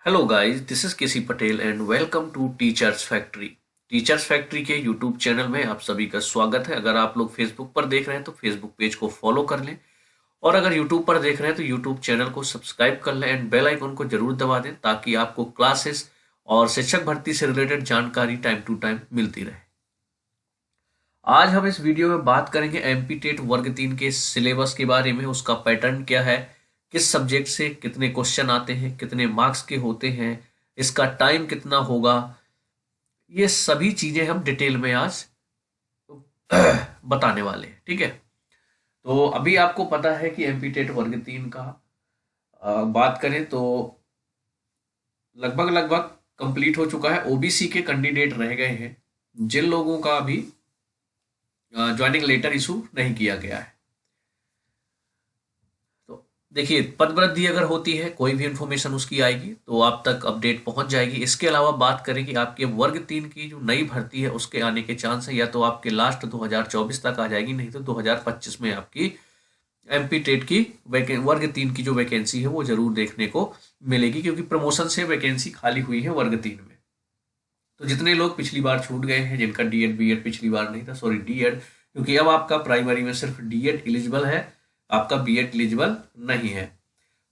Hello guys, this is KC Patel and welcome to teachers factory. Teachers factory के YouTube channel में आप सभी का स्वागत है। अगर आप लोग फेसबुक पर देख रहे हैं तो फेसबुक पेज को फॉलो कर लें, और अगर यूट्यूब पर देख रहे हैं तो यूट्यूब चैनल को सब्सक्राइब कर लें एंड बेल आइकन को जरूर दबा दें ताकि आपको क्लासेस और शिक्षक भर्ती से रिलेटेड जानकारी टाइम टू टाइम मिलती रहे। आज हम इस वीडियो में बात करेंगे एमपी टेट वर्ग 3 के सिलेबस के बारे में। उसका पैटर्न क्या है, किस सब्जेक्ट से कितने क्वेश्चन आते हैं, कितने मार्क्स के होते हैं, इसका टाइम कितना होगा, ये सभी चीजें हम डिटेल में आज बताने वाले हैं। ठीक है, तो अभी आपको पता है कि एमपी टेट वर्ग 3 का बात करें तो लगभग लगभग कंप्लीट हो चुका है। ओबीसी के कैंडिडेट रह गए हैं जिन लोगों का अभी ज्वाइनिंग लेटर इशू नहीं किया गया है। तो देखिए, पदवृद्धि अगर होती है, कोई भी इंफॉर्मेशन उसकी आएगी तो आप तक अपडेट पहुंच जाएगी। इसके अलावा बात करें कि आपके वर्ग 3 की जो नई भर्ती है उसके आने के चांस है, या तो आपके लास्ट 2024 तक आ जाएगी, नहीं तो 2025 में आपकी एमपी टेट की वर्ग 3 की जो वैकेंसी है वो जरूर देखने को मिलेगी, क्योंकि प्रमोशन से वैकेंसी खाली हुई है वर्ग 3 में। तो जितने लोग पिछली बार छूट गए हैं, जिनका डीएड बीएड पिछली बार नहीं था, सॉरी डीएड, क्योंकि अब आपका प्राइमरी में सिर्फ डीएड एलिजिबल है, आपका बीएड एलिजिबल नहीं है।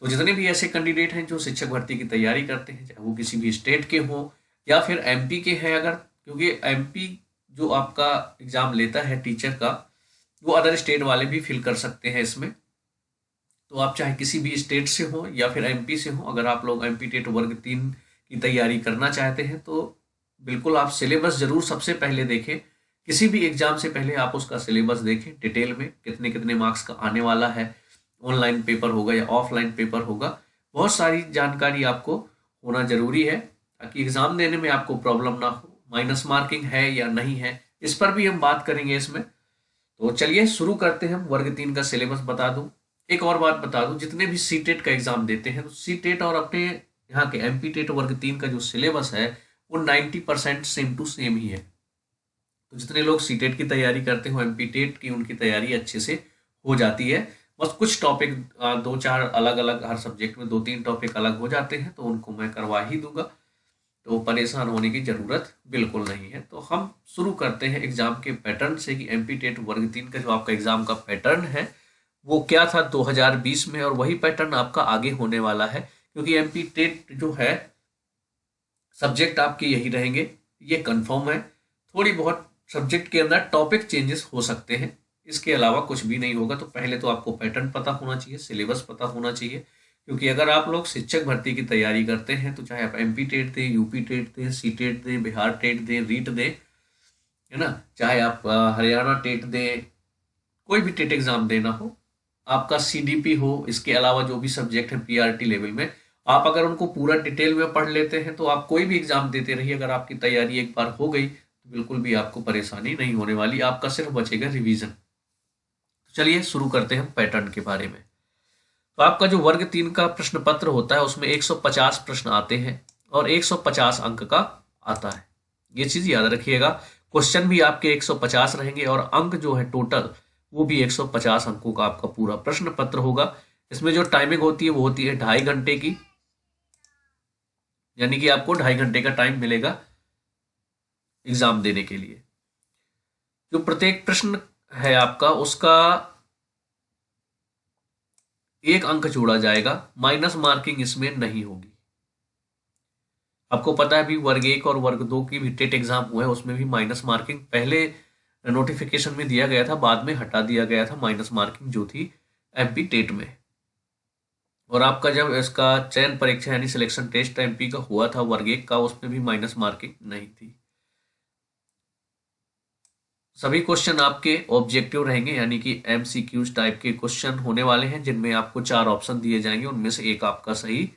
तो जितने भी ऐसे कैंडिडेट हैं जो शिक्षक भर्ती की तैयारी करते हैं, चाहे वो किसी भी स्टेट के हों या फिर एमपी के हैं, अगर, क्योंकि एमपी जो आपका एग्जाम लेता है टीचर का, वो अदर स्टेट वाले भी फिल कर सकते हैं इसमें। तो आप चाहे किसी भी स्टेट से हो या फिर एमपी से हो, अगर आप लोग एमपी टेट वर्ग 3 की तैयारी करना चाहते हैं तो बिल्कुल आप सिलेबस जरूर सबसे पहले देखें। किसी भी एग्जाम से पहले आप उसका सिलेबस देखें डिटेल में, कितने कितने मार्क्स का आने वाला है, ऑनलाइन पेपर होगा या ऑफलाइन पेपर होगा, बहुत सारी जानकारी आपको होना जरूरी है ताकि एग्जाम देने में आपको प्रॉब्लम ना हो। माइनस मार्किंग है या नहीं है, इस पर भी हम बात करेंगे इसमें। तो चलिए शुरू करते हैं। वर्ग 3 का सिलेबस बता दूं, एक और बात बता दूं, जितने भी सीटेट का एग्जाम देते हैं तो सीटेट और अपने यहाँ के एमपी टेट वर्ग 3 का जो सिलेबस है वो 90% सेम टू सेम ही है। तो जितने लोग सीटेट की तैयारी करते हो, एमपी टेट की, उनकी तैयारी अच्छे से हो जाती है। बस कुछ टॉपिक दो चार अलग अलग, हर सब्जेक्ट में दो तीन टॉपिक अलग हो जाते हैं, तो उनको मैं करवा ही दूंगा, तो परेशान होने की जरूरत बिल्कुल नहीं है। तो हम शुरू करते हैं एग्जाम के पैटर्न से कि एमपी टेट वर्ग 3 का जो आपका एग्जाम का पैटर्न है वो क्या था 2020 में, और वही पैटर्न आपका आगे होने वाला है, क्योंकि एमपी टेट जो है सब्जेक्ट आपके यही रहेंगे, ये कंफर्म है। थोड़ी बहुत सब्जेक्ट के अंदर टॉपिक चेंजेस हो सकते हैं, इसके अलावा कुछ भी नहीं होगा। तो पहले तो आपको पैटर्न पता होना चाहिए, सिलेबस पता होना चाहिए, क्योंकि अगर आप लोग शिक्षक भर्ती की तैयारी करते हैं तो चाहे आप एमपी टेट दें, यूपी टेट दें, सी टेट दें, बिहार टेट दें, रीट दें, है ना, चाहे आप हरियाणा टेट दें, कोई भी टेट एग्जाम देना हो, आपका सीडीपी हो, इसके अलावा जो भी सब्जेक्ट है पीआरटी लेवल में, आप अगर उनको पूरा डिटेल में पढ़ लेते हैं तो आप कोई भी एग्जाम देते रहिए। अगर आपकी तैयारी एक बार हो गई तो बिल्कुल भी आपको परेशानी नहीं होने वाली, आपका सिर्फ बचेगा रिवीजन। तो चलिए शुरू करते हैं पैटर्न के बारे में। तो आपका जो वर्ग 3 का प्रश्न पत्र होता है उसमें 150 प्रश्न आते हैं और 150 अंक का आता है, ये चीज याद रखिएगा। क्वेश्चन भी आपके 150 रहेंगे और अंक जो है टोटल वो भी 150 अंकों का आपका पूरा प्रश्न पत्र होगा। इसमें जो टाइमिंग होती है वो होती है 2.5 घंटे की, यानी कि आपको 2.5 घंटे का टाइम मिलेगा एग्जाम देने के लिए। जो प्रत्येक प्रश्न है आपका उसका 1 अंक जोड़ा जाएगा, माइनस मार्किंग इसमें नहीं होगी। आपको पता है अभी वर्ग 1 और वर्ग 2 की भी टेट एग्जाम हुआ है, उसमें भी माइनस मार्किंग पहले नोटिफिकेशन में दिया गया था, बाद में हटा दिया गया था माइनस मार्किंग जो थी एमपी टेट में। और आपका जब इसका चयन परीक्षा यानी सिलेक्शन टेस्ट एमपी का हुआ था वर्ग 1 का, उसमें भी माइनस मार्किंग नहीं थी। सभी क्वेश्चन आपके ऑब्जेक्टिव रहेंगे, यानी कि एमसीक्यूज टाइप के क्वेश्चन होने वाले हैं, जिनमें आपको 4 ऑप्शन दिए जाएंगे, उनमें से एक आपका सही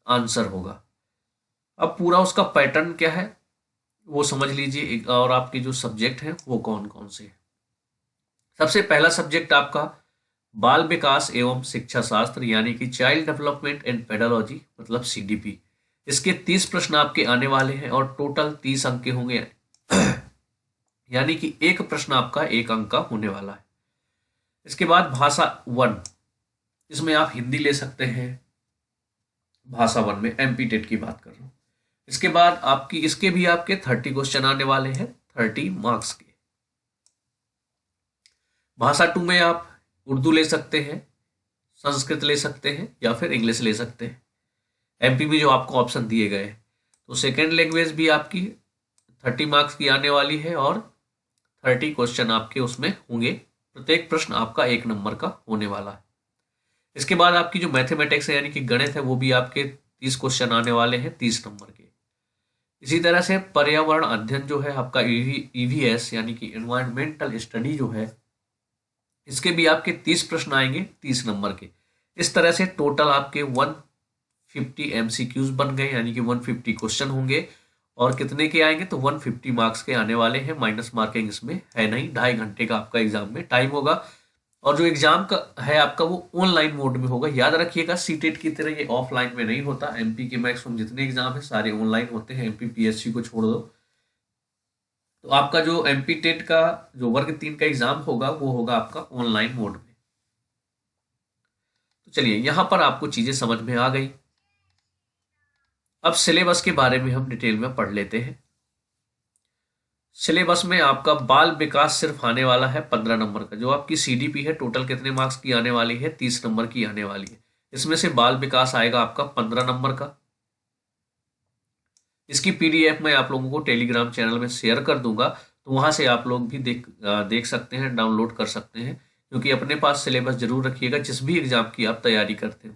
आंसर होगा। अब पूरा उसका पैटर्न क्या है वो समझ लीजिए, और आपके जो सब्जेक्ट हैं वो कौन कौन से हैं। सबसे पहला सब्जेक्ट आपका बाल विकास एवं शिक्षा शास्त्र, यानी कि चाइल्ड डेवलपमेंट एंड पेडालॉजी, मतलब सीडीपी। इसके 30 प्रश्न आपके आने वाले हैं और टोटल 30 अंक के होंगे, यानी कि एक प्रश्न आपका 1 अंक का होने वाला है। इसके बाद भाषा 1, इसमें आप हिंदी ले सकते हैं, भाषा 1 में एमपी टेट की बात कर रहा हूँ। इसके बाद इसके भी आपके 30 क्वेश्चन आने वाले हैं, 30 मार्क्स के। भाषा 2 में आप उर्दू ले सकते हैं, संस्कृत ले सकते हैं या फिर इंग्लिश ले सकते हैं, एमपी में जो आपको ऑप्शन दिए गए हैं। तो सेकेंड लैंग्वेज भी आपकी 30 मार्क्स की आने वाली है और 30 क्वेश्चन आपके उसमें होंगे, प्रत्येक प्रश्न आपका 1 नंबर का होने वाला है। इसके बाद आपकी जो मैथमेटिक्स है यानी कि गणित है, वो भी आपके 30 क्वेश्चन आने वाले हैं, 30 नंबर के। इसी तरह से पर्यावरण अध्ययन जो है आपका ईवीएस यानी कि एनवायरमेंटल स्टडी जो है, इसके भी आपके 30 प्रश्न आएंगे, 30 नंबर के। इस तरह से टोटल आपके 150 एमसीक्यूज बन गए, यानी कि 150 क्वेश्चन होंगे। और कितने के आएंगे, तो 150 मार्क्स के आने वाले हैं, माइनस मार्किंग इसमें है नहीं। 2.5 घंटे का आपका एग्जाम में टाइम होगा। और जो एग्जाम का है आपका, वो ऑनलाइन मोड में होगा। याद रखिएगा, सीटेट की तरह ये ऑफलाइन में नहीं होता। एमपी के मैक्सिमम जितने एग्जाम है सारे ऑनलाइन होते हैं, एमपी पीएससी को छोड़ दो। तो आपका जो एमपी टेट का जो वर्ग 3 का एग्जाम होगा, वो होगा आपका ऑनलाइन मोड में। तो चलिए, यहां पर आपको चीजें समझ में आ गई। अब सिलेबस के बारे में हम डिटेल में पढ़ लेते हैं। सिलेबस में आपका बाल विकास सिर्फ आने वाला है 15 नंबर का। जो आपकी सीडीपी है, टोटल कितने मार्क्स की आने वाली है, 30 नंबर की आने वाली है। इसमें से बाल विकास आएगा आपका 15 नंबर का। इसकी पीडीएफ मैं आप लोगों को टेलीग्राम चैनल में शेयर कर दूंगा, तो वहां से आप लोग भी देख सकते हैं, डाउनलोड कर सकते हैं। क्योंकि अपने पास सिलेबस जरूर रखिएगा जिस भी एग्जाम की आप तैयारी करते हो।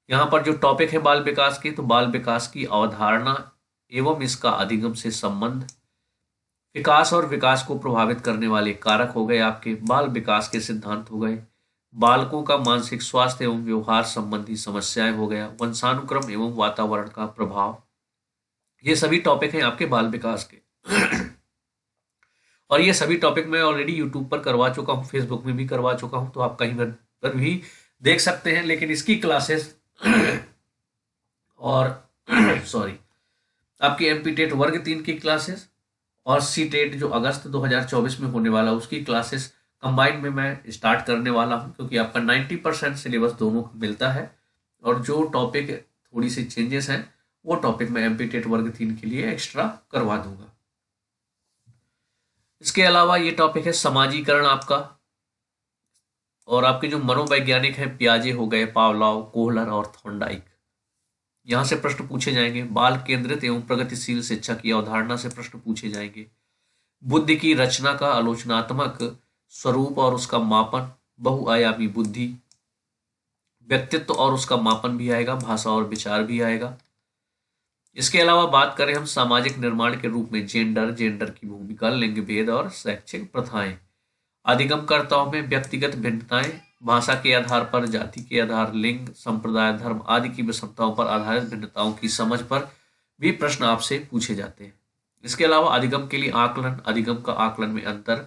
यहाँ पर जो टॉपिक है बाल विकास की, तो बाल विकास की अवधारणा एवं इसका अधिगम से संबंध, विकास और विकास को प्रभावित करने वाले कारक हो गए आपके, बाल विकास के सिद्धांत हो गए, बालकों का मानसिक स्वास्थ्य एवं व्यवहार संबंधी समस्याएं हो गया, वंशानुक्रम एवं वातावरण का प्रभाव। ये सभी टॉपिक हैं आपके बाल विकास के। और ये सभी टॉपिक मैं ऑलरेडी यूट्यूब पर करवा चुका हूँ, फेसबुक में भी करवा चुका हूँ, तो आप कहीं पर भी देख सकते हैं। लेकिन इसकी क्लासेस और सॉरी, आपकी एमपी टेट वर्ग 3 की क्लासेस और सी टेट जो अगस्त 2024 में होने वाला, उसकी क्लासेस कंबाइंड में मैं स्टार्ट करने वाला हूं। क्योंकि आपका 90% सिलेबस दोनों मिलता है, और जो टॉपिक थोड़ी सी चेंजेस हैं, वो टॉपिक मैं एमपी टेट वर्ग 3 के लिए एक्स्ट्रा करवा दूंगा। इसके अलावा ये टॉपिक है समाजीकरण आपका, और आपके जो मनोवैज्ञानिक हैं, पियाजे हो गए, पावलोव, कोहलर और थॉर्नडाइक। यहां से प्रश्न पूछे जाएंगे। बाल केंद्रित एवं प्रगतिशील शिक्षा की अवधारणा से प्रश्न पूछे जाएंगे। बुद्धि की रचना का आलोचनात्मक स्वरूप और उसका मापन, बहुआयामी बुद्धि, व्यक्तित्व और उसका मापन भी आएगा, भाषा और विचार भी आएगा। इसके अलावा बात करें हम सामाजिक निर्माण के रूप में, जेंडर की भूमिका, लिंग भेद और शैक्षिक प्रथाएं, अधिगमकर्ताओं में व्यक्तिगत भिन्नताएं, भाषा के आधार पर, जाति के आधार, लिंग, संप्रदाय, धर्म आदि की विषमताओं पर आधारित भिन्नताओं की समझ पर भी प्रश्न आपसे पूछे जाते हैं। इसके अलावा अधिगम के लिए आकलन, अधिगम का आकलन में अंतर,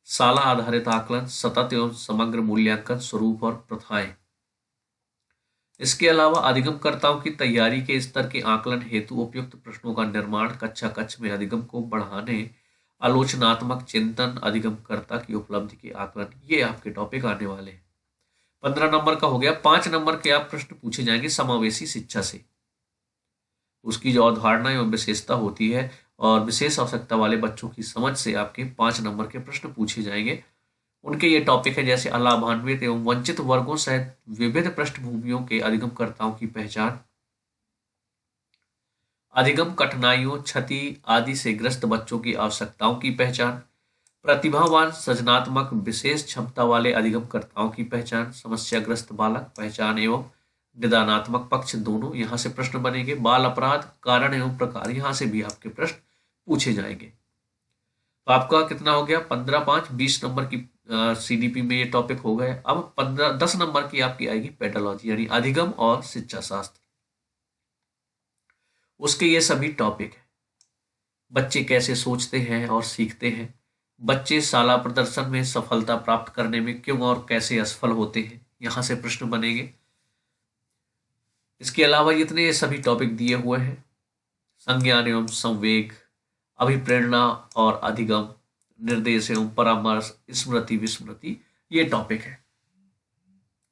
साला आधारित आकलन, सतत एवं समग्र मूल्यांकन, स्वरूप और प्रथाएं। इसके अलावा अधिगमकर्ताओं की तैयारी के स्तर के आकलन हेतु उपयुक्त प्रश्नों का निर्माण, कक्षा कक्ष में अधिगम को बढ़ाने, आलोचनात्मक चिंतन, अधिगमकर्ता की उपलब्धि के आकलन, ये आपके टॉपिक आने वाले हैं। 15 नंबर का हो गया। 5 नंबर के आप प्रश्न पूछे जाएंगे समावेशी शिक्षा से, उसकी जो अवधारणा एवं विशेषता होती है और विशेष आवश्यकता वाले बच्चों की समझ से आपके 5 नंबर के प्रश्न पूछे जाएंगे। उनके ये टॉपिक है जैसे अलाभान्वित एवं वंचित वर्गों सहित विविध पृष्ठभूमियों के अधिगमकर्ताओं की पहचान, अधिगम कठिनाइयों, क्षति आदि से ग्रस्त बच्चों की आवश्यकताओं की पहचान, प्रतिभावान, सृजनात्मक, विशेष क्षमता वाले अधिगमकर्ताओं की पहचान, समस्याग्रस्त बालक पहचान एवं निदानात्मक पक्ष दोनों, यहाँ से प्रश्न बनेंगे। बाल अपराध, कारण एवं प्रकार, यहाँ से भी आपके प्रश्न पूछे जाएंगे। तो आपका कितना हो गया, 15 5 20 नंबर की सीडीपी में ये टॉपिक हो गए। अब 10 नंबर की आपकी आएगी पेडोलॉजी, यानी अधिगम और शिक्षा शास्त्र। उसके ये सभी टॉपिक है। बच्चे कैसे सोचते हैं और सीखते हैं, बच्चे शाला प्रदर्शन में सफलता प्राप्त करने में क्यों और कैसे असफल होते हैं, यहाँ से प्रश्न बनेंगे। इसके अलावा जितने ये सभी टॉपिक दिए हुए हैं, संज्ञान एवं संवेग, अभिप्रेरणा और अधिगम, निर्देश एवं परामर्श, स्मृति विस्मृति, ये टॉपिक है।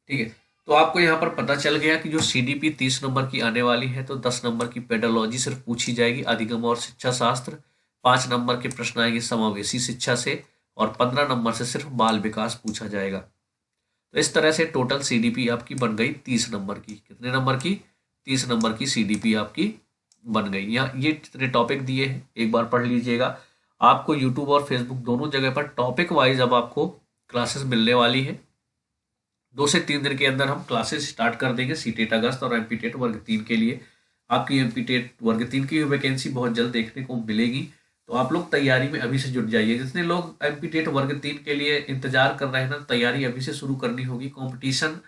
ठीक है, तो आपको यहाँ पर पता चल गया कि जो CDP 30 नंबर की आने वाली है, तो 10 नंबर की पेडोलॉजी सिर्फ पूछी जाएगी, अधिगम और शिक्षा शास्त्र। 5 नंबर के प्रश्न आएंगे समावेशी शिक्षा से, और 15 नंबर से सिर्फ बाल विकास पूछा जाएगा। तो इस तरह से टोटल CDP आपकी बन गई 30 नंबर की। कितने नंबर की? 30 नंबर की CDP आपकी बन गई। यहाँ ये जितने टॉपिक दिए हैं एक बार पढ़ लीजिएगा। आपको यूट्यूब और फेसबुक दोनों जगह पर टॉपिक वाइज अब आपको क्लासेस मिलने वाली है। 2 से 3 दिन के अंदर हम क्लासेस स्टार्ट कर देंगे CTET अगस्त और MPTET वर्ग 3 के लिए। आपकी MPTET वर्ग 3 की वैकेंसी बहुत जल्द देखने को मिलेगी, तो आप लोग तैयारी में अभी से जुट जाइए। जितने लोग MPTET वर्ग 3 के लिए इंतजार कर रहे हैं ना, तैयारी अभी से शुरू करनी होगी। कंपटीशन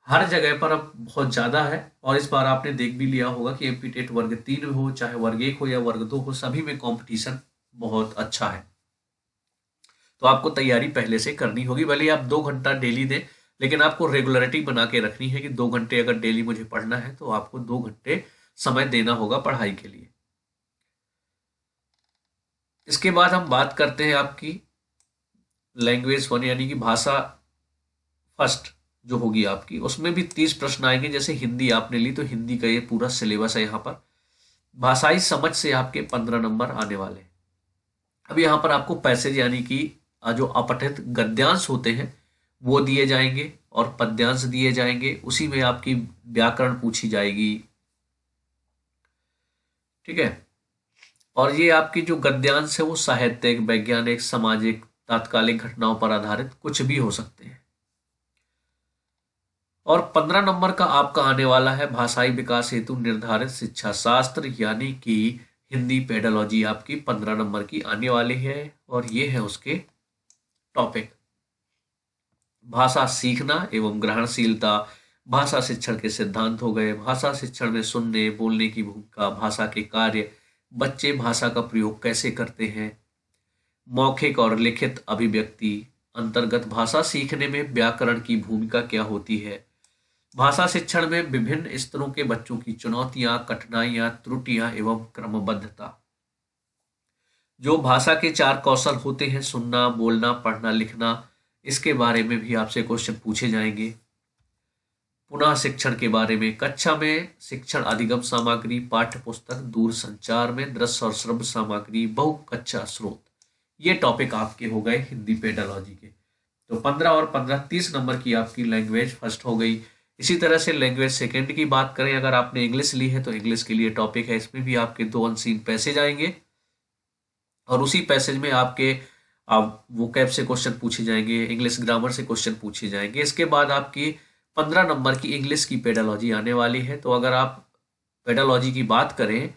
हर जगह पर अब बहुत ज़्यादा है, और इस बार आपने देख भी लिया होगा कि MPTET वर्ग 3 हो, चाहे वर्ग 1 हो या वर्ग 2 हो, सभी में कंपटीशन बहुत अच्छा है। तो आपको तैयारी पहले से करनी होगी। भले ही आप 2 घंटा डेली दें, लेकिन आपको रेगुलरिटी बना के रखनी है कि 2 घंटे अगर डेली मुझे पढ़ना है, तो आपको 2 घंटे समय देना होगा पढ़ाई के लिए। इसके बाद हम बात करते हैं आपकी लैंग्वेज 1 यानी कि भाषा फर्स्ट जो होगी आपकी, उसमें भी 30 प्रश्न आएंगे। जैसे हिंदी आपने ली, तो हिंदी का ये पूरा सिलेबस है यहाँ पर। भाषाई समझ से आपके 15 नंबर आने वाले हैं। अब यहाँ पर आपको पैसेज यानी कि जो अपठित गद्यांश होते हैं वो दिए जाएंगे, और पद्यांश दिए जाएंगे। उसी में आपकी व्याकरण पूछी जाएगी, ठीक है। और ये आपकी जो गद्यांश है वो साहित्यिक, वैज्ञानिक, सामाजिक, तात्कालिक घटनाओं पर आधारित कुछ भी हो सकते हैं। और 15 नंबर का आपका आने वाला है भाषाई विकास हेतु निर्धारित शिक्षा शास्त्र, यानी कि हिंदी पेडोलॉजी आपकी 15 नंबर की आने वाली है। और ये है उसके टॉपिक। भाषा सीखना एवं ग्रहणशीलता, भाषा शिक्षण के सिद्धांत हो गए, भाषा शिक्षण में सुनने बोलने की भूमिका, भाषा के कार्य, बच्चे भाषा का प्रयोग कैसे करते हैं, मौखिक और लिखित अभिव्यक्ति अंतर्गत भाषा सीखने में व्याकरण की भूमिका क्या होती है, भाषा शिक्षण में विभिन्न स्तरों के बच्चों की चुनौतियां, कठिनाइयां, त्रुटियां एवं क्रमबद्धता। जो भाषा के 4 कौशल होते हैं, सुनना, बोलना, पढ़ना, लिखना, इसके बारे में भी आपसे क्वेश्चन पूछे जाएंगे। पुनः शिक्षण के बारे में, कक्षा में शिक्षण अधिगम सामग्री, पाठ्य पुस्तक, दूर संचार में दृश्य और श्रव्य सामग्री, बहु कक्षा स्रोत, ये टॉपिक आपके हो गए हिंदी पेडोलॉजी के। तो 15 और 15 30 नंबर की आपकी लैंग्वेज फर्स्ट हो गई। इसी तरह से लैंग्वेज सेकंड की बात करें, अगर आपने इंग्लिश ली है तो इंग्लिश के लिए टॉपिक है, इसमें भी आपके 2 अनसीन पैसेज आएंगे, और उसी पैसेज में आपके वोकैब से क्वेश्चन पूछे जाएंगे, इंग्लिश ग्रामर से क्वेश्चन पूछे जाएंगे। इसके बाद आपकी 15 नंबर की इंग्लिश की पेडोलॉजी आने वाली है। तो अगर आप पेडोलॉजी की बात करें,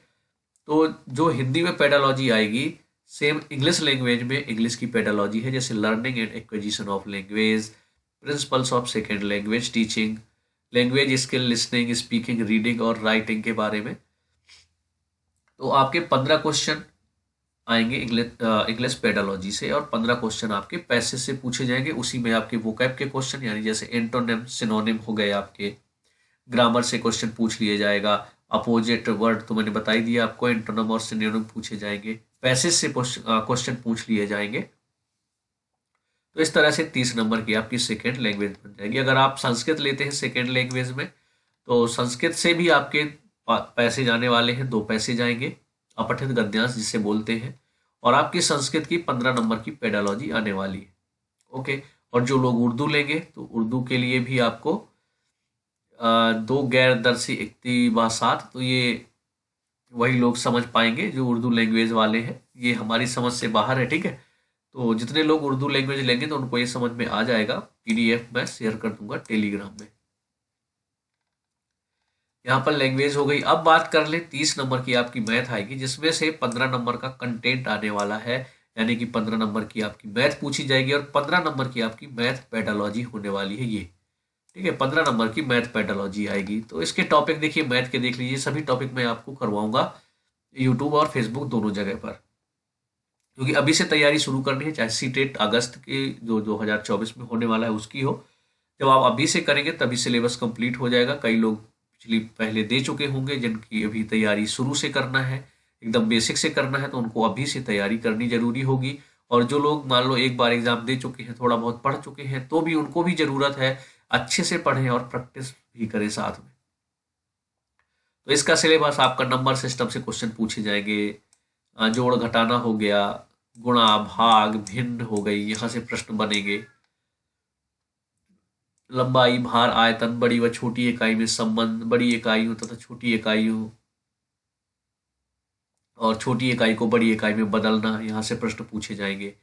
तो जो हिंदी में पेडोलॉजी आएगी, सेम इंग्लिश लैंग्वेज में इंग्लिश की पेडोलॉजी है। जैसे learning and acquisition of language, principles of second language teaching, language skill, listening, speaking, reading और राइटिंग के बारे में। तो आपके 15 क्वेश्चन आएंगे इंग्लिश पेडोलॉजी से, और 15 क्वेश्चन आपके पैसेज से पूछे जाएंगे। उसी में आपके वोकैब के क्वेश्चन, यानी जैसे एंटोनिम, सिनोनिम हो गए आपके। ग्रामर से क्वेश्चन पूछ लिया जाएगा। अपोजिट वर्ड तो मैंने बता ही दिया आपको, एंटोनिम और सिनोनिम पूछे जाएंगे। पैसेज से क्वेश्चन पूछ लिए जाएंगे। तो इस तरह से 30 नंबर की आपकी सेकेंड लैंग्वेज बन जाएगी। अगर आप संस्कृत लेते हैं सेकेंड लैंग्वेज में, तो संस्कृत से भी आपके पैसेज आने वाले हैं, 2 पैसेज आएंगे, अपठित गद्यांश जिसे बोलते हैं। और आपकी संस्कृत की 15 नंबर की पेडोलॉजी आने वाली है। ओके। और जो लोग उर्दू लेंगे, तो उर्दू के लिए भी आपको 2 गैर दर्शी इक्तिबासात, तो ये वही लोग समझ पाएंगे जो उर्दू लैंग्वेज वाले हैं, ये हमारी समझ से बाहर है, ठीक है। तो जितने लोग उर्दू लैंग्वेज लेंगे तो उनको ये समझ में आ जाएगा। PDF मैं शेयर कर दूंगा टेलीग्राम में। यहाँ पर लैंग्वेज हो गई। अब बात कर ले 30 नंबर की आपकी मैथ आएगी, जिसमें से 15 नंबर का कंटेंट आने वाला है, यानी कि 15 नंबर की आपकी मैथ पूछी जाएगी, और 15 नंबर की आपकी मैथ पेडोलॉजी होने वाली है ये, ठीक है। 15 नंबर की मैथ पेडोलॉजी आएगी। तो इसके टॉपिक देखिए, मैथ के देख लीजिए, सभी टॉपिक मैं आपको करवाऊंगा यूट्यूब और फेसबुक दोनों जगह पर, क्योंकि अभी से तैयारी शुरू करनी है। चाहे CTET अगस्त के जो 2024 में होने वाला है उसकी हो, जब आप अभी से करेंगे तभी सिलेबस कंप्लीट हो जाएगा। कई लोग पिछली पहले दे चुके होंगे, जिनकी अभी तैयारी शुरू से करना है, एकदम बेसिक से करना है, तो उनको अभी से तैयारी करनी जरूरी होगी। और जो लोग मान लो एक बार एग्जाम दे चुके हैं, थोड़ा बहुत पढ़ चुके हैं, तो भी उनको भी ज़रूरत है अच्छे से पढ़ें और प्रैक्टिस भी करें साथ में। तो इसका सिलेबस आपका नंबर सिस्टम से क्वेश्चन पूछे जाएंगे, जोड़ घटाना हो गया, गुणा भाग भिन्न हो गई, यहाँ से प्रश्न बनेंगे। लंबाई भार आयतन, बड़ी व छोटी इकाई में संबंध, बड़ी इकाइयों तथा छोटी इकाइयों और छोटी इकाई को बड़ी इकाई में बदलना, यहाँ से प्रश्न पूछे जाएंगे।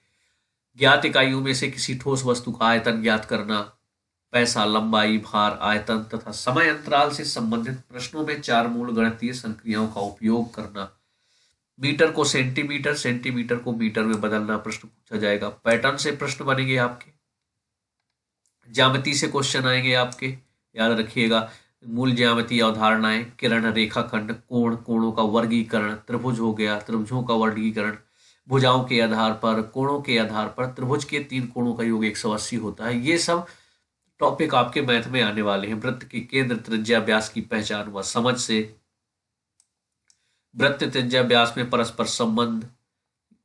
ज्ञात इकाइयों में से किसी ठोस वस्तु का आयतन ज्ञात करना, पैसा, लंबाई, भार, आयतन तथा समय अंतराल से संबंधित प्रश्नों में 4 मूल गणितीय संक्रियाओं का उपयोग करना। मीटर को सेंटीमीटर, सेंटीमीटर को मीटर में बदलना प्रश्न पूछा जाएगा। पैटर्न से प्रश्न बनेंगे आपके। ज्यामिति से क्वेश्चन आएंगे आपके, याद रखिएगा। मूल ज्यामिति अवधारणाएं, किरण, रेखाखंड, कोण, कोणों का वर्गीकरण, त्रिभुज हो गया, त्रिभुजों का वर्गीकरण, भुजाओं के आधार पर, कोणों के आधार पर त्रिभुज के 3 कोणों का योग 180 होता है। ये सब टॉपिक आपके मैथ में आने वाले हैं। वृत्त के केंद्र, त्रिज्या, व्यास की पहचान व समझ से, वृत्त, त्रिज्या, व्यास में परस्पर संबंध,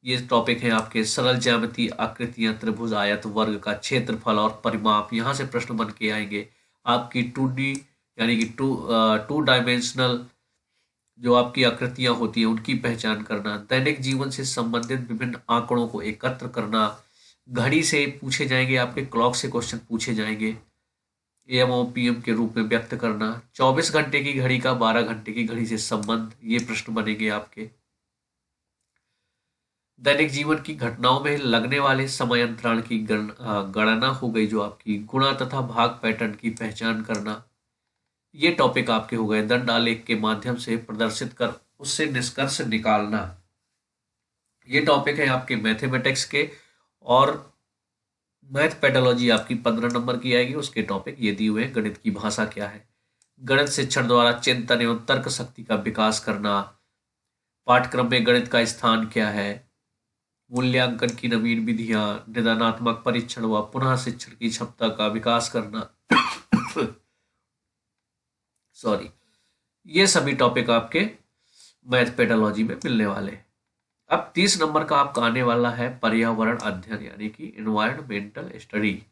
ये टॉपिक है आपके। सरल ज्यामिति, आकृतियां, त्रिभुज, आयत, वर्ग का क्षेत्रफल और परिमाप, यहाँ से प्रश्न बन के आएंगे। आपकी 2D यानी कि टू डायमेंशनल जो आपकी आकृतियां होती हैं उनकी पहचान करना, दैनिक जीवन से संबंधित विभिन्न आंकड़ों को एकत्र करना, घड़ी से पूछे जाएंगे आपके, क्लॉक से क्वेश्चन पूछे जाएंगे, AM और PM के रूप में व्यक्त करना, 24 घंटे की घड़ी का 12 घंटे की घड़ी से संबंध, ये प्रश्न बनेंगे आपके। दैनिक जीवन की घटनाओं में लगने वाले समय अंतराल की गणना हो गई, जो आपकी गुणा तथा भाग पैटर्न की पहचान करना, ये टॉपिक आपके हो गए। दंड आलेख के माध्यम से प्रदर्शित कर उससे निष्कर्ष निकालना, ये टॉपिक है आपके मैथमेटिक्स के। और मैथ पेडोलॉजी आपकी 15 नंबर की आएगी, उसके टॉपिक ये दिए हुए हैं। गणित की भाषा क्या है, गणित शिक्षण द्वारा चिंतन एवं तर्क शक्ति का विकास करना, पाठ्यक्रम में गणित का स्थान क्या है, मूल्यांकन की नवीन विधियां, निदानात्मक परीक्षण व पुनः शिक्षण की क्षमता का विकास करना सॉरी, ये सभी टॉपिक आपके मैथ पेडोलॉजी में मिलने वाले हैं। अब 30 नंबर का आपका आने वाला है पर्यावरण अध्ययन यानी कि इन्वायरमेंटल स्टडी।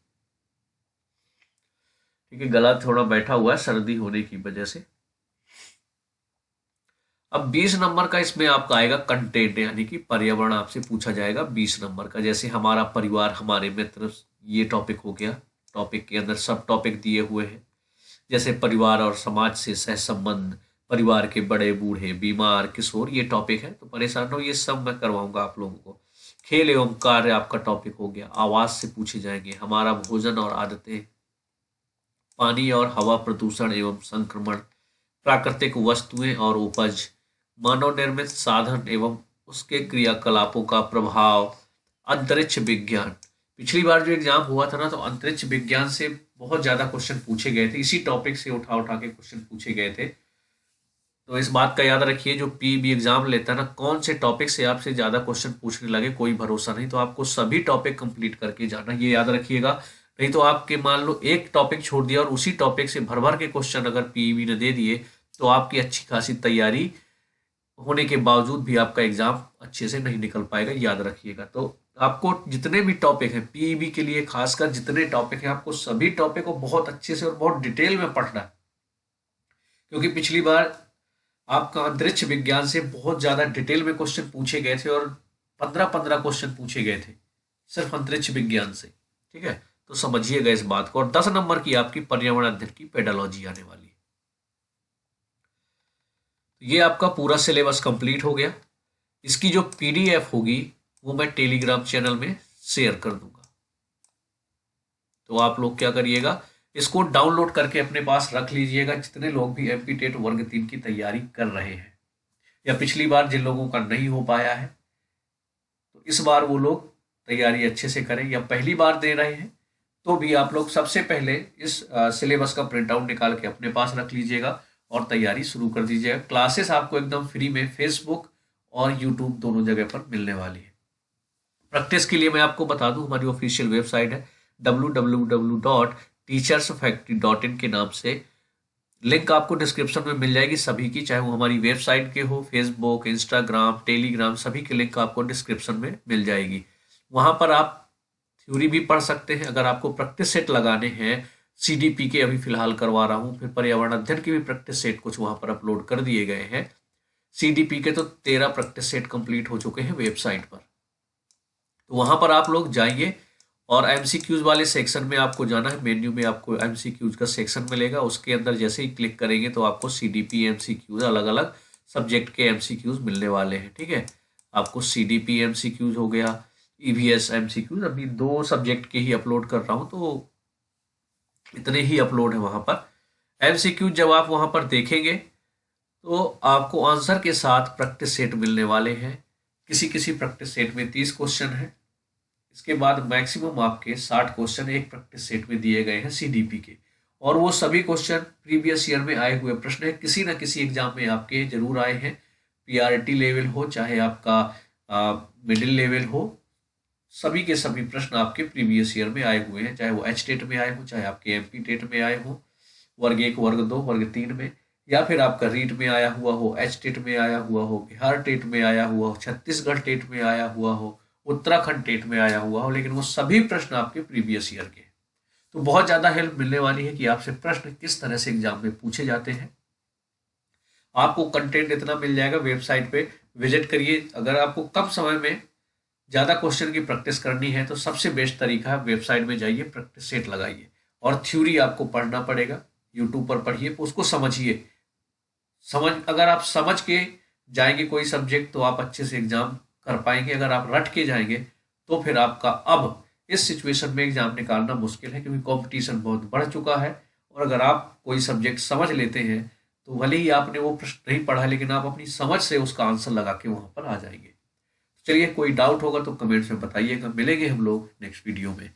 ठीक है, गला थोड़ा बैठा हुआ है सर्दी होने की वजह से। अब 20 नंबर का इसमें आपका आएगा कंटेंट यानी कि पर्यावरण आपसे पूछा जाएगा 20 नंबर का। जैसे हमारा परिवार, हमारे मित्र, ये टॉपिक हो गया। टॉपिक के अंदर सब टॉपिक दिए हुए हैं, जैसे परिवार और समाज से सह संबंध, परिवार के बड़े बूढ़े, बीमार, किशोर, ये टॉपिक है। तो परेशान हो, ये सब मैं करवाऊंगा आप लोगों को। खेल एवं कार्य आपका टॉपिक हो गया। आवाज से पूछे जाएंगे, हमारा भोजन और आदतें, पानी और हवा प्रदूषण एवं संक्रमण, प्राकृतिक वस्तुएं और उपज, मानव निर्मित साधन एवं उसके क्रियाकलापों का प्रभाव, अंतरिक्ष विज्ञान। पिछली बार जो एग्जाम हुआ था ना, तो अंतरिक्ष विज्ञान से बहुत ज्यादा क्वेश्चन पूछे गए थे, इसी टॉपिक से उठा उठा के क्वेश्चन पूछे गए थे। तो इस बात का याद रखिए, जो PEB एग्जाम लेता है ना, कौन से टॉपिक से आपसे ज्यादा क्वेश्चन पूछने लगे कोई भरोसा नहीं। तो आपको सभी टॉपिक कंप्लीट करके जाना, ये याद रखिएगा। नहीं तो आपके मान लो एक टॉपिक छोड़ दिया और उसी टॉपिक से भर भर के क्वेश्चन अगर PEB ने दे दिए, तो आपकी अच्छी खासी तैयारी होने के बावजूद भी आपका एग्जाम अच्छे से नहीं निकल पाएगा, याद रखिएगा। तो आपको जितने भी टॉपिक हैं PEB के लिए, खासकर जितने टॉपिक हैं, आपको सभी टॉपिक को बहुत अच्छे से और बहुत डिटेल में पढ़ना है। क्योंकि पिछली बार आपका अंतरिक्ष विज्ञान से बहुत ज्यादा डिटेल में क्वेश्चन पूछे गए थे और 15-15 क्वेश्चन पूछे गए थे सिर्फ अंतरिक्ष विज्ञान से। ठीक है, तो समझिएगा इस बात को। और 10 नंबर की आपकी पर्यावरण अध्ययन की पेडोलॉजी आने वाली है। ये आपका पूरा सिलेबस कंप्लीट हो गया। इसकी जो PDF होगी वो मैं टेलीग्राम चैनल में शेयर कर दूंगा। तो आप लोग क्या करिएगा, इसको डाउनलोड करके अपने पास रख लीजिएगा, जितने लोग भी MP टेट वर्ग 3 की तैयारी कर रहे हैं, या पिछली बार जिन लोगों का नहीं हो पाया है, तो इस बार वो लोग तैयारी अच्छे से करें। या पहली बार दे रहे हैं तो भी आप लोग सबसे पहले इस सिलेबस का प्रिंट आउट निकाल के अपने पास रख लीजिएगा और तैयारी शुरू कर दीजिएगा। क्लासेस आपको एकदम फ्री में फेसबुक और यूट्यूब दोनों जगह पर मिलने वाली है। प्रैक्टिस के लिए मैं आपको बता दूं, हमारी ऑफिशियल वेबसाइट है www.teachersfactory.in के नाम से। लिंक आपको डिस्क्रिप्शन में मिल जाएगी सभी की, चाहे वो हमारी वेबसाइट के हो, फेसबुक, इंस्टाग्राम, टेलीग्राम, सभी के लिंक आपको डिस्क्रिप्शन में मिल जाएगी। वहां पर आप थ्योरी भी पढ़ सकते हैं। अगर आपको प्रैक्टिस सेट लगाने हैं CDP के अभी फिलहाल करवा रहा हूँ, फिर पर्यावरण अध्ययन के भी प्रैक्टिस सेट कुछ वहाँ पर अपलोड कर दिए गए हैं। CDP के तो 13 प्रैक्टिस सेट कंप्लीट हो चुके हैं वेबसाइट पर, तो वहाँ पर आप लोग जाइए और MCQs वाले सेक्शन में आपको जाना है। मेन्यू में आपको MCQs का सेक्शन मिलेगा, उसके अंदर जैसे ही क्लिक करेंगे तो आपको CDP MCQs अलग अलग सब्जेक्ट के MCQs मिलने वाले हैं। ठीक है, आपको CDP MCQs हो गया, EVS MCQs, अभी 2 सब्जेक्ट के ही अपलोड कर रहा हूँ तो इतने ही अपलोड है वहाँ पर। MCQs जब आप वहाँ पर देखेंगे तो आपको आंसर के साथ प्रैक्टिस सेट मिलने वाले हैं। किसी किसी प्रैक्टिस सेट में 30 क्वेश्चन है, इसके बाद मैक्सिमम आपके 60 क्वेश्चन एक प्रैक्टिस सेट में दिए गए हैं CDP के, और वो सभी क्वेश्चन प्रीवियस ईयर में आए हुए प्रश्न है, किसी ना किसी एग्जाम में आपके जरूर आए हैं। PRT लेवल हो चाहे आपका मिडिल लेवल हो, सभी के सभी प्रश्न आपके प्रीवियस ईयर में आए हुए हैं, चाहे वो HTET में आए हो, चाहे आपके MP टेट में आए हो, वर्ग 1, वर्ग 2, वर्ग 3 में, या फिर आपका रीट में आया हुआ हो, HTET में आया हुआ हो, बिहार टेट में आया हुआ हो, छत्तीसगढ़ टेट में आया हुआ हो, उत्तराखंड टेट में आया हुआ हो, लेकिन वो सभी प्रश्न आपके प्रीवियस ईयर के। तो बहुत ज़्यादा हेल्प मिलने वाली है कि आपसे प्रश्न किस तरह से एग्जाम में पूछे जाते हैं। आपको कंटेंट इतना मिल जाएगा, वेबसाइट पे विजिट करिए। अगर आपको कम समय में ज़्यादा क्वेश्चन की प्रैक्टिस करनी है तो सबसे बेस्ट तरीका है वेबसाइट में जाइए, प्रैक्टिस सेट लगाइए, और थ्योरी आपको पढ़ना पड़ेगा, यूट्यूब पर पढ़िए, उसको समझिए। अगर आप समझ के जाएंगे कोई सब्जेक्ट तो आप अच्छे से एग्जाम कर पाएंगे। अगर आप रट के जाएंगे तो फिर आपका अब इस सिचुएशन में एग्जाम निकालना मुश्किल है, क्योंकि कंपटीशन बहुत बढ़ चुका है। और अगर आप कोई सब्जेक्ट समझ लेते हैं तो भले ही आपने वो प्रश्न नहीं पढ़ा, लेकिन आप अपनी समझ से उसका आंसर लगा के वहां पर आ जाएंगे। चलिए, कोई डाउट होगा तो कमेंट्स में बताइएगा। मिलेंगे हम लोग नेक्स्ट वीडियो में।